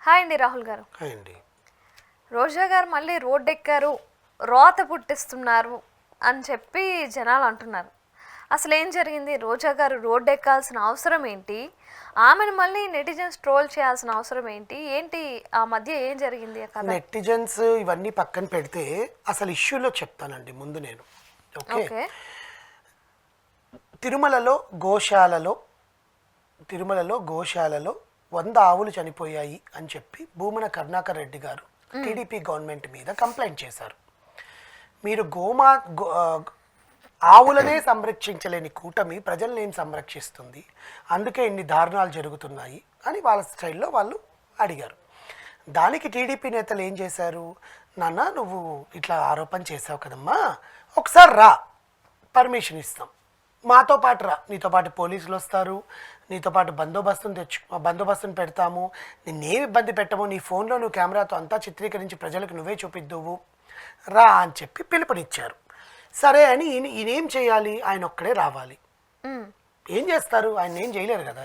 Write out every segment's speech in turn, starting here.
Hi అండి రాహుల్ గారు. Hi అండి. రోజా గారు మళ్ళీ రోడ్డు ఎక్కారు, రోత పుట్టిస్తున్నారు అని చెప్పి జనాలు అంటున్నారు. అసలు ఏం జరిగింది? రోజా గారు రోడ్డు ఎక్కాల్సిన అవసరం ఏంటి? ఆమెను మళ్ళీ నెటిజన్స్ ట్రోల్ చేయాల్సిన అవసరం ఏంటి? ఏంటి ఆ మధ్య ఏం జరిగింది? నెటిజన్స్ ఇవన్నీ పక్కన పెడితే అసలు ఇష్యూలో చెప్తానండి ముందు నేను. ఓకే. తిరుమలలో గోశాలలో 100 ఆవులు చనిపోయాయి అని చెప్పి భూమన కరుణాకర్ రెడ్డి గారు టీడీపీ గవర్నమెంట్ మీద కంప్లైంట్ చేశారు. మీరు ఆవులనే సంరక్షించలేని కూటమి ప్రజల్ని ఏం సంరక్షిస్తుంది, అందుకే ఇన్ని దారుణాలు జరుగుతున్నాయి అని వాళ్ళ స్టైల్లో వాళ్ళు అడిగారు. దానికి టీడీపీ నేతలు ఏం చేశారు, నాన్న నువ్వు ఇట్లా ఆరోపణ చేసావు కదమ్మా, ఒకసారి రా, పర్మిషన్ ఇస్తాం, మాతో పాటు రా, నీతో పాటు పోలీసులు వస్తారు, నీతో పాటు బందోబస్తుని పెడతాము, నిన్నేమి ఇబ్బంది పెట్టము, నీ ఫోన్లో నువ్వు కెమెరాతో అంతా చిత్రీకరించి ప్రజలకు నువ్వే చూపిద్దువు రా అని చెప్పి పిలుపునిచ్చారు. సరే అని ఈయనేం చేయాలి, ఆయన ఒక్కడే రావాలి. ఏం చేస్తారు, ఆయన ఏం చేయలేరు కదా.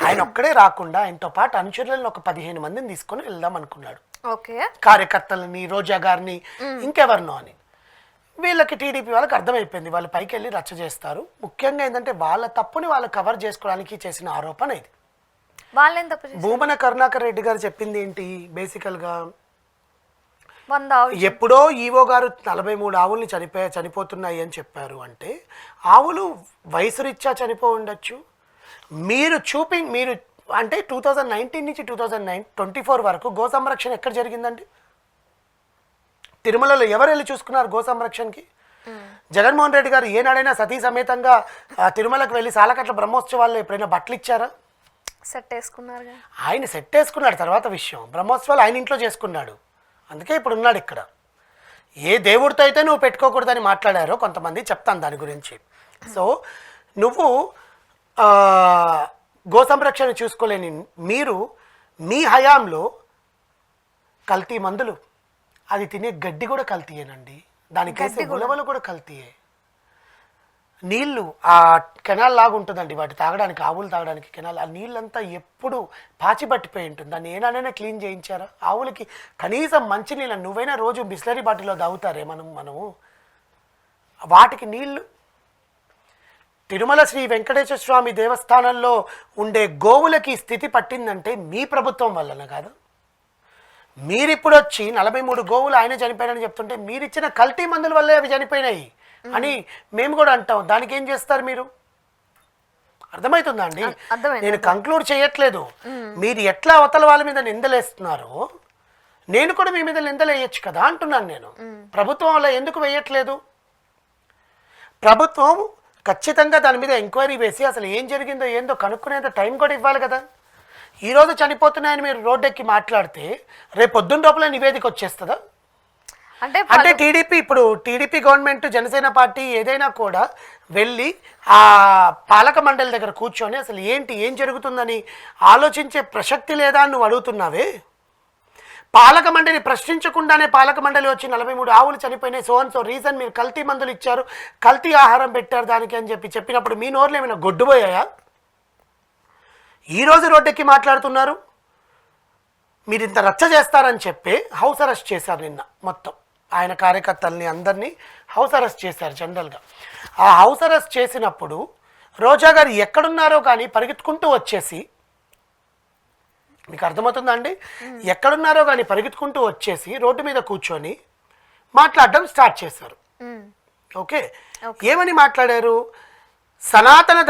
ఆయన ఒక్కడే రాకుండా ఆయనతో పాటు అనుచరులను ఒక 15 మందిని తీసుకొని వెళ్దాం అనుకున్నాడు. కార్యకర్తలని, రోజా గారిని, ఇంకెవరినో అని. వీళ్ళకి టీడీపీ వాళ్ళకి అర్థమైపోయింది, వాళ్ళు పైకి వెళ్ళి రచ్చ చేస్తారు. ముఖ్యంగా ఏంటంటే వాళ్ళ తప్పుని వాళ్ళు కవర్ చేసుకోవడానికి చేసిన ఆరోపణ ఇది. భూమన కరుణాకర్ రెడ్డి గారు చెప్పింది ఏంటి, బేసికల్గా ఎప్పుడో ఈవో గారు 43 ఆవుల్ని చనిపోతున్నాయి అని చెప్పారు. అంటే ఆవులు వయసు రీత్యా చనిపో ఉండొచ్చు. మీరు అంటే 2019 నుంచి 2024 వరకు గో సంరక్షణ ఎక్కడ జరిగిందండి? తిరుమలలో ఎవరు వెళ్ళి చూసుకున్నారు గో సంరక్షణకి? జగన్మోహన్ రెడ్డి గారు ఏనాడైనా సతీ సమేతంగా తిరుమలకు వెళ్ళి సాలకట్ల బ్రహ్మోత్సవాల్లో ఎప్పుడైనా బట్టలు ఇచ్చారా? ఆయన సెట్ వేసుకున్నాడు, తర్వాత విషయం. బ్రహ్మోత్సవాలు ఆయన ఇంట్లో చేసుకున్నాడు, అందుకే ఇప్పుడు ఉన్నాడు ఇక్కడ. ఏ దేవుడితో అయితే నువ్వు పెట్టుకోకూడదని మాట్లాడారో కొంతమంది, చెప్తాను దాని గురించి. సో నువ్వు గో సంరక్షణ చూసుకోలేని మీరు మీ హయాంలో కల్తీ మందులు, అది తినే గడ్డి కూడా కల్తీయేనండి, దానికి వేసే ఉలవలు కూడా కల్తీయే. నీళ్లు ఆ కెనాల్ లాగా ఉంటుందండి, వాటి తాగడానికి, ఆవులు తాగడానికి కెనాల్, ఆ నీళ్ళంతా ఎప్పుడు పాచి పట్టిపోయి ఉంటుంది. దాన్ని ఏనాడైనా క్లీన్ చేయించారా? ఆవులకి కనీసం మంచినీళ్ళ, నువ్వైనా రోజు బిస్లరీ బాటిల్లో తాగుతారే మనము వాటికి నీళ్లు. తిరుమల శ్రీ వెంకటేశ్వర స్వామి దేవస్థానంలో ఉండే గోవులకి స్థితి పట్టిందంటే మీ ప్రభుత్వం వలన కాదు. మీరిప్పుడు వచ్చి 43 గోవులు ఆయన చనిపోయారని చెప్తుంటే మీరిచ్చిన కల్తీ మందుల వల్లే అవి చనిపోయినాయి అని మేము కూడా అంటాం. దానికి ఏం చేస్తారు మీరు? అర్థమవుతుందా అండి? నేను కంక్లూడ్ చేయట్లేదు. మీరు ఎట్లా అవతల వాళ్ళ మీద నిందలేస్తున్నారో నేను కూడా మీ మీద నిందలు వేయచ్చు కదా అంటున్నాను నేను. ప్రభుత్వం వల్ల ఎందుకు వేయట్లేదు? ప్రభుత్వం ఖచ్చితంగా దాని మీద ఎంక్వైరీ వేసి అసలు ఏం జరిగిందో ఏందో కనుక్కునేంత టైం కూడా ఇవ్వాలి కదా. ఈరోజు చనిపోతున్నాయని మీరు రోడ్డెక్కి మాట్లాడితే రేపు పొద్దున్న లోపల నివేదిక వచ్చేస్తుందా? అంటే టీడీపీ గవర్నమెంట్, జనసేన పార్టీ ఏదైనా కూడా వెళ్ళి ఆ పాలక మండలి దగ్గర కూర్చొని అసలు ఏం జరుగుతుందని ఆలోచించే ప్రసక్తి లేదా అని నువ్వు అడుగుతున్నావే. పాలక మండలిని ప్రశ్నించకుండానే పాలక మండలి వచ్చి 43 ఆవులు చనిపోయినాయి, సో రీజన్ మీరు కల్తీ మందులు ఇచ్చారు, కల్తీ ఆహారం పెట్టారు దానికి అని చెప్పినప్పుడు మీ నోర్లు ఏమైనా గొడ్డుపోయాయా? ఈరోజు రోడ్డెక్కి మాట్లాడుతున్నారు. మీరు ఇంత రచ్చ చేస్తారని చెప్పి హౌస్ అరెస్ట్ చేశారు నిన్న. మొత్తం ఆయన కార్యకర్తల్ని అందరినీ హౌస్ అరెస్ట్ చేశారు. జనరల్గా ఆ హౌస్ అరెస్ట్ చేసినప్పుడు రోజా గారు ఎక్కడున్నారో కానీ పరిగెత్తుకుంటూ వచ్చేసి, మీకు అర్థమవుతుందా అండి, ఎక్కడున్నారో కానీ పరిగెత్తుకుంటూ వచ్చేసి రోడ్డు మీద కూర్చొని మాట్లాడడం స్టార్ట్ చేశారు. ఓకే, ఏమని మాట్లాడారు? సనాతన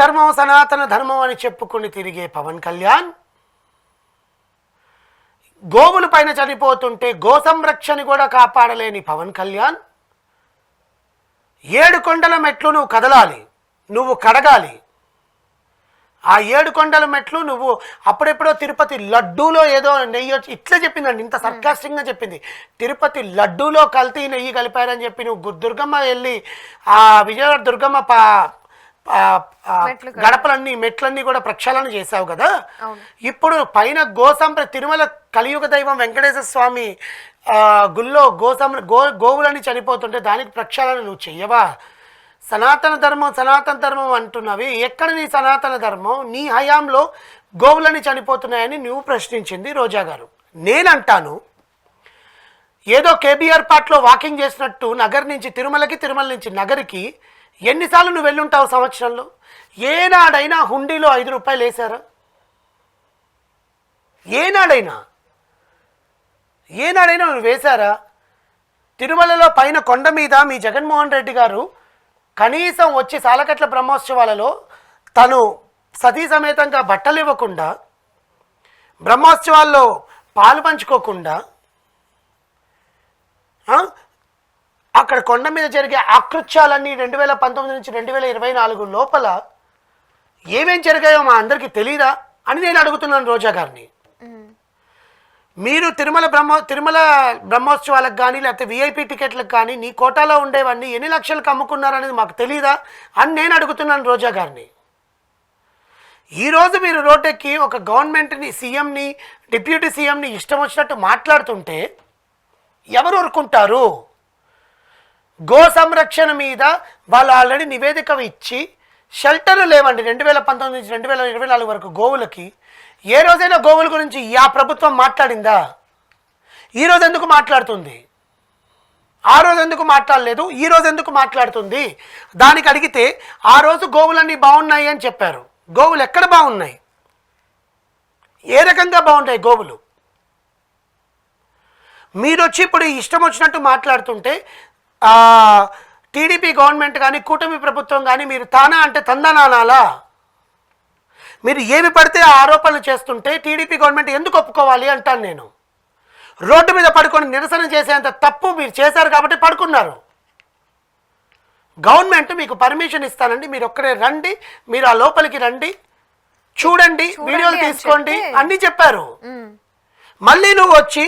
ధర్మం అని చెప్పుకుని తిరిగే పవన్ కళ్యాణ్ గోవుల పైన చనిపోతుంటే గో సంరక్షణ కూడా కాపాడలేని పవన్ కళ్యాణ్ 7 కొండల మెట్లు నువ్వు కదలాలి, నువ్వు కడగాలి. ఆ 7 కొండల మెట్లు నువ్వు అప్పుడెప్పుడో తిరుపతి లడ్డూలో ఏదో నెయ్యి ఇట్లా చెప్పిందండి, ఇంత సర్కాస్టింగ్గా చెప్పింది. తిరుపతి లడ్డూలో కల్తీ నెయ్యి కలిపారని చెప్పి నువ్వు దుర్గమ్మ వెళ్ళి ఆ విజయవాడ దుర్గమ్మ మెట్లన్నీ కూడా ప్రక్షాళన చేశావు కదా. ఇప్పుడు పైన తిరుమల కలియుగ దైవం వెంకటేశ్వర స్వామి గుళ్ళో గోవులని చనిపోతుంటే దానికి ప్రక్షాళన నువ్వు చెయ్యవా? సనాతన ధర్మం అంటున్నవి, ఎక్కడ నీ సనాతన ధర్మం? నీ హయాంలో గోవులని చనిపోతున్నాయని నువ్వు ప్రశ్నించింది రోజా గారు. నేనంటాను, ఏదో కేబీఆర్ పార్క్లో వాకింగ్ చేసినట్టు నగర్ నుంచి తిరుమలకి, తిరుమల నుంచి నగర్కి ఎన్నిసార్లు నువ్వు వెళ్ళుంటావు సంవత్సరంలో? ఏనాడైనా హుండీలో 5 రూపాయలు వేశారా? ఏనాడైనా నువ్వు వేశారా? తిరుమలలో పైన కొండ మీద మీ జగన్మోహన్ రెడ్డి గారు కనీసం వచ్చి సాలకట్ల బ్రహ్మోత్సవాలలో తను సతీ సమేతంగా బట్టలు ఇవ్వకుండా, బ్రహ్మోత్సవాల్లో పాలు పంచుకోకుండా, అక్కడ కొండ మీద జరిగే ఆకృత్యాలన్నీ 2019 నుంచి 2024 లోపల ఏమేం జరిగాయో మా అందరికీ తెలీదా అని నేను అడుగుతున్నాను రోజా గారిని. మీరు తిరుమల బ్రహ్మోత్సవాలకు కానీ లేకపోతే విఐపి టికెట్లకు కానీ నీ కోటాలో ఉండేవన్నీ ఎన్ని లక్షలకు అమ్ముకున్నారనేది మాకు తెలీదా అని నేను అడుగుతున్నాను రోజా గారిని. ఈరోజు మీరు రోడ్డెక్కి ఒక గవర్నమెంట్ని, సీఎంని, డిప్యూటీ సీఎంని ఇష్టం వచ్చినట్టు మాట్లాడుతుంటే ఎవరు ఊరుకుంటారు? గో సంరక్షణ మీద వాళ్ళు ఆల్రెడీ నివేదిక ఇచ్చి షెల్టర్లు లేవండి 2019 నుంచి 2024 వరకు గోవులకి. ఏ రోజైనా గోవుల గురించి ఆ ప్రభుత్వం మాట్లాడిందా? ఈరోజు ఎందుకు మాట్లాడుతుంది? ఆ రోజు ఎందుకు మాట్లాడలేదు? ఈరోజు ఎందుకు మాట్లాడుతుంది? దానికి అడిగితే ఆ రోజు గోవులన్నీ బాగున్నాయి అని చెప్పారు. గోవులు ఎక్కడ బాగున్నాయి? ఏ రకంగా బాగుంటాయి గోవులు? మీరు వచ్చి ఇప్పుడు ఇష్టం వచ్చినట్టు మాట్లాడుతుంటే టీడీపీ గవర్నమెంట్ కానీ కూటమి ప్రభుత్వం కానీ మీరు తానా అంటే తందనానాలా? మీరు ఏమి పడితే ఆరోపణలు చేస్తుంటే టీడీపీ గవర్నమెంట్ ఎందుకు ఒప్పుకోవాలి అంటాను నేను. రోడ్డు మీద పడుకొని నిరసన చేసేంత తప్పు మీరు చేశారు కాబట్టి పడుకున్నారు. గవర్నమెంట్ మీకు పర్మిషన్ ఇస్తానండి, మీరు ఒక్కడే రండి, మీరు ఆ లోపలికి రండి, చూడండి, వీడియోలు తీసుకోండి అన్నీ చెప్పారు. మళ్ళీ నువ్వు వచ్చి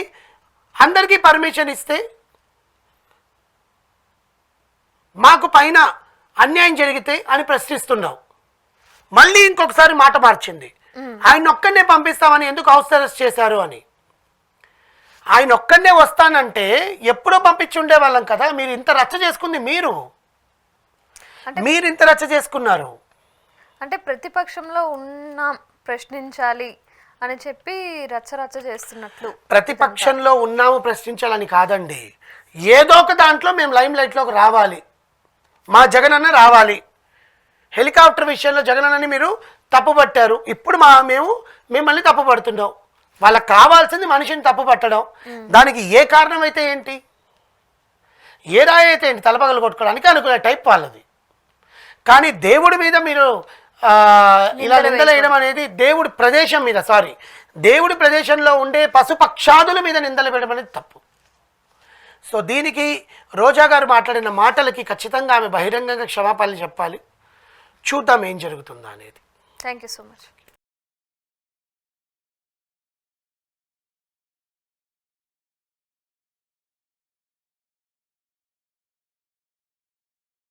అందరికీ పర్మిషన్ ఇస్తే మాకు పైన అన్యాయం జరిగితే అని ప్రశ్నిస్తున్నావు. మళ్ళీ ఇంకొకసారి మాట మార్చింది, ఆయన ఒక్కడనే పంపిస్తామని ఎందుకు హౌస్ అరెస్ట్ చేశారు అని. ఆయన ఒక్కడనే వస్తానంటే ఎప్పుడో పంపించుండే వాళ్ళం కదా. మీరు ఇంత రచ్చ చేసుకుంది మీరు ఇంత రచ్చ చేసుకున్నారు. అంటే ప్రతిపక్షంలో ఉన్న ప్రశ్నించాలి అని చెప్పి రచ్చ చేస్తున్నట్లు. ప్రతిపక్షంలో ఉన్నాము ప్రశ్నించాలని కాదండి, ఏదో ఒక దాంట్లో మేము లైమ్ లైట్లోకి రావాలి, మా జగనన్న రావాలి. హెలికాప్టర్ విషయంలో జగనన్నని మీరు తప్పుపట్టారు, ఇప్పుడు మేము మిమ్మల్ని తప్పుపడుతున్నాం. వాళ్ళకి కావాల్సింది మనిషిని తప్పుపట్టడం. దానికి ఏ కారణం అయితే ఏంటి, ఏ రాయి అయితే ఏంటి, తలపగలు కొట్టుకోవడానికి అనుకునే టైప్ వాళ్ళది. కానీ దేవుడి మీద మీరు ఇలా నిందలు వేయడం అనేది దేవుడి ప్రదేశం మీద, దేవుడి ప్రదేశంలో ఉండే పశుపక్షాదుల మీద నిందలు వేయడం అనేది తప్పు. సో దీనికి రోజా గారు మాట్లాడిన మాటలకి ఖచ్చితంగా ఆమె బహిరంగంగా క్షమాపణలు చెప్పాలి. చూద్దాం ఏం జరుగుతుందా అనేది. Thank you so much.